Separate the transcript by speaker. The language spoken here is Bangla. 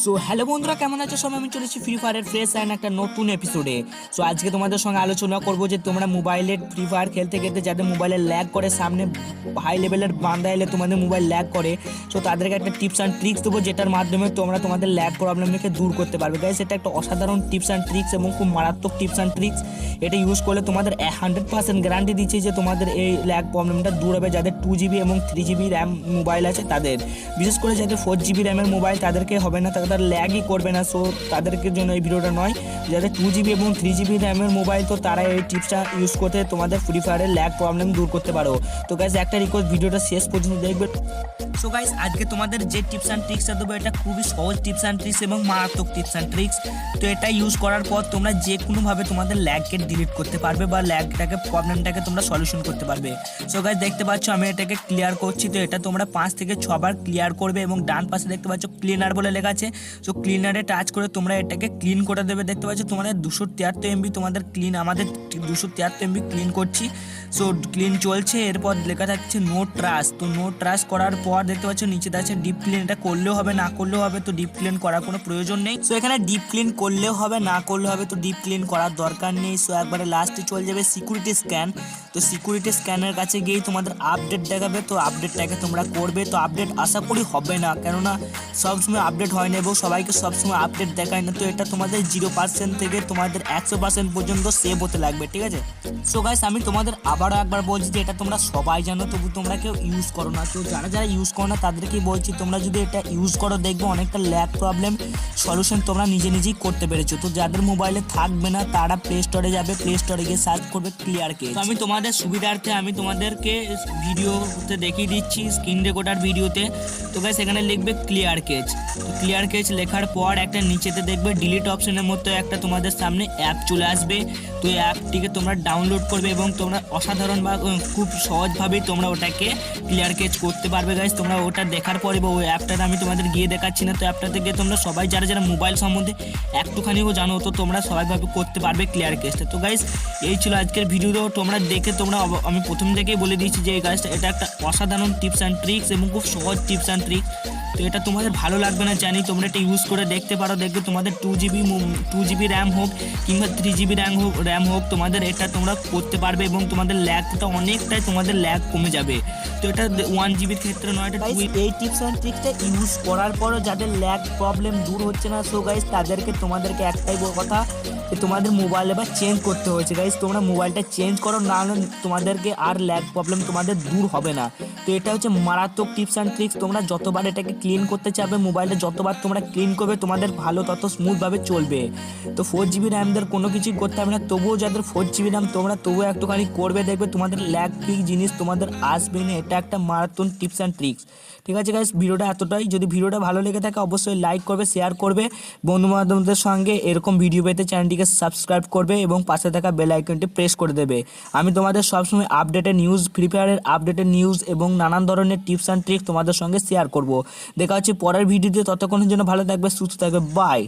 Speaker 1: সো হ্যালো বন্ধুরা, কেমন আছো সবাই? আমি চলেছি ফ্রি ফায়ারের ফ্রেশ অ্যান্ড একটা নতুন এপিসোডে। সো আজকে তোমাদের সঙ্গে আলোচনা করবো যে তোমরা মোবাইলে ফ্রি ফায়ার খেলতে খেলতে যাদের মোবাইলে ল্যাগ করে, সামনে হাই লেভেলের বান্দা এলে তোমাদের মোবাইল ল্যাগ করে, সো তাদেরকে একটা টিপস অ্যান্ড ট্রিক্স দেবো যেটার মাধ্যমে তোমরা তোমাদের ল্যাগ প্রবলেমকে দূর করতে পারবে। গাইস, এটা একটা অসাধারণ টিপস অ্যান্ড ট্রিক্স এবং খুব মারাত্মক টিপস অ্যান্ড ট্রিক্স। এটা ইউজ করলে তোমাদের 100% গ্যারান্টি দিচ্ছি যে তোমাদের এই ল্যাগ প্রবলেমটা দূর হবে। যাদের 2GB এবং 3GB র্যাম মোবাইল আছে তাদের, বিশেষ করে যাদের 4GB র্যামের মোবাইল তাদেরকে হবে না, তারা ল্যাগই করবে না। সো তাদেরকে জন্য এই ভিডিওটা নয়। যাদের 2GB এবং 3GB র্যামের মোবাইল, তো তারা এই টিপসটা ইউজ করতে তোমাদের ফ্রি ফায়ারের ল্যাগ প্রবলেম দূর করতে পারো। তো গাইস, একটা রিকোয়েস্ট, ভিডিওটা শেষ পর্যন্ত দেখবে। সো গাইস, আজকে তোমাদের যে টিপস অ্যান্ড ট্রিক্সটা দেবো এটা খুবই সহজ টিপস অ্যান্ড ট্রিক্স এবং মারাত্মক টিপস অ্যান্ড ট্রিক্স। তো এটা ইউজ করার পর তোমরা যে কোনোভাবে তোমাদের ল্যাগকে ডিলিট করতে পারবে বা ল্যাগটাকে প্রবলেমটাকে তোমরা সলিউশন করতে পারবে। সো গাইস, দেখতে পাচ্ছ আমি এটাকে ক্লিয়ার করছি। তো এটা তোমরা 5 থেকে 6 বার ক্লিয়ার করবে এবং ডান পাশে দেখতে পাচ্ছ ক্লিনার বলে লেখা আছে। সো ক্লিনারে টাচ করে তোমরা এটাকে ক্লিন করে দেবে। দেখতে পাচ্ছ তোমাদের 273 MB তোমাদের ক্লিন, আমাদের 273 MB ক্লিন করছি। সো ক্লিন চলছে। এরপর লেখা থাকছে নো ট্রাশ। তো নো ট্রাশ করার পর দেখতে পাচ্ছ নিচে আছে ডিপ ক্লিন। এটা করলেও হবে, না করলেও হবে। তো ডিপ ক্লিন করার কোনো প্রয়োজন নেই। সো এখানে ডিপ ক্লিন করলেও হবে, না করলেও হবে। তো ডিপ ক্লিন করার দরকার নেই। সো একবারে লাস্টে চলে যাবে সিকিউরিটি স্ক্যান। তো সিকিউরিটি স্ক্যানের কাছে গিয়েই তোমাদের আপডেট দেখাবে। তো আপডেটটাকে তোমরা করবে। তো আপডেট আশা করি হবে না, কেননা সবসময় আপডেট হয় না এবং সবাইকে সবসময় আপডেট দেখায় না। তো এটা তোমাদের 0% থেকে তোমাদের 100% পর্যন্ত সেভ হতে লাগবে, ঠিক আছে? সো গাইস, আমি তোমাদের আবারও একবার বলছি যে এটা তোমরা সবাই জানো, তবু তোমরা কেউ ইউজ করো না। তো যারা যারা ইউজ করো না তাদেরকেই বলছি, তোমরা যদি এটা ইউজ করো দেখবে অনেকটা ল্যাগ প্রবলেম সলিউশন তোমরা নিজে নিজেই করতে পেরেছো। তো যাদের মোবাইলে থাকবে না তারা প্লে স্টোরে যাবে, প্লে স্টোরে গিয়ে সার্চ করবে ক্লিয়ার কেজ। আমি তোমাদের সুবিধার্থে আমি তোমাদেরকে ভিডিওতে দেখিয়ে দিচ্ছি, স্ক্রিন রেকর্ডার ভিডিওতে। তো গাইস, এখানে লিখবে ক্লিয়ার কেজ। তো ক্লিয়ার কেজ লেখার পর একটা নিচেতে দেখবে ডিলিট অপশনের মতো একটা তোমাদের সামনে অ্যাপ চলে আসবে। তো এই অ্যাপটিকে তোমরা ডাউনলোড করবে এবং তোমরা অসাধারণ বা খুব সহজভাবেই তোমরা ওটাকে ক্লিয়ার কেজ করতে পারবে। গাইস, তোমরা ওটা দেখার পরে বা ওই অ্যাপটাতে আমি তোমাদের গিয়ে দেখাচ্ছি না। তো অ্যাপটাতে গিয়ে তোমরা সবাই যারা যারা মোবাইল সম্বন্ধে একটুখানিও জানো, তো তোমরা সবাইভাবে করতে পারবে ক্লিয়ার কেজটা। তো গাইস, এই ছিল আজকের ভিডিও। তোমরা দেখে তোমরা, আমি প্রথম থেকেই বলে দিয়েছি যে এই গাছটা এটা একটা অসাধারণ টিপস অ্যান্ড ট্রিক্স এবং খুব সহজ টিপস অ্যান্ড ট্রিক্স। তো এটা তোমাদের ভালো লাগবে না জানি, তোমরা এটা ইউজ করে দেখতে পারো। দেখবে তোমাদের 2GB র্যাম হোক কিংবা 3GB র্যাম হোক, তোমাদের এটা তোমরা করতে পারবে এবং তোমাদের ল্যাগটা অনেকটাই তোমাদের ল্যাগ কমে যাবে। তো এটা 1GB ক্ষেত্রে নয়, এটা এই টিপস অ্যান্ড ট্রিক্সটা ইউজ করার পরও যাদের ল্যাগ প্রবলেম দূর হচ্ছে না, সো গাইস তাদেরকে তোমাদেরকে একটাই কথা যে তোমাদের মোবাইল এবার চেঞ্জ করতে হয়েছে। গাইস, তোমরা মোবাইলটা চেঞ্জ করো, না হলে তোমাদেরকে আর ল্যাগ প্রবলেম তোমাদের দূর হবে না। তো এটা হচ্ছে মারাত্মক টিপস অ্যান্ড ট্রিক্স। তোমরা যতবার এটাকে ক্লিন করতে চাইবে, মোবাইলটা যতবার তোমরা ক্লিন করবে তোমাদের ভালো তত স্মুথভাবে চলবে। তো 4GB র্যামদের কোনো কিছুই করতে হবে না। তবুও যাদের 4GB র্যাম তোমরা তবুও একটুখানি করবে, দেখবে তোমাদের ল্যাগ ফ্রি জিনিস তোমাদের আসবে না। এটা একটা মারাত্মক টিপস অ্যান্ড ট্রিক্স, ঠিক আছে গাইস? ভিডিওটা এতটাই। যদি ভিডিওটা ভালো লেগে থাকে অবশ্যই লাইক করবে, শেয়ার করবে বন্ধু বান্ধবদের সঙ্গে। এরকম ভিডিও পেতে চ্যানেলটিকে সাবস্ক্রাইব করবে এবং পাশে থাকা বেল আইকনটি প্রেস করে দেবে। আমি তোমাদের সবসময় আপডেটেড নিউজ, ফ্রি ফায়ারের আপডেটেড নিউজ এবং নানান ধরনের টিপস অ্যান্ড ট্রিক্স তোমাদের সঙ্গে শেয়ার করব। দেখা হচ্ছে পরের ভিডিওতে। ততক্ষণের জন্য ভালো থাকবে, সুস্থ থাকবে, বাই।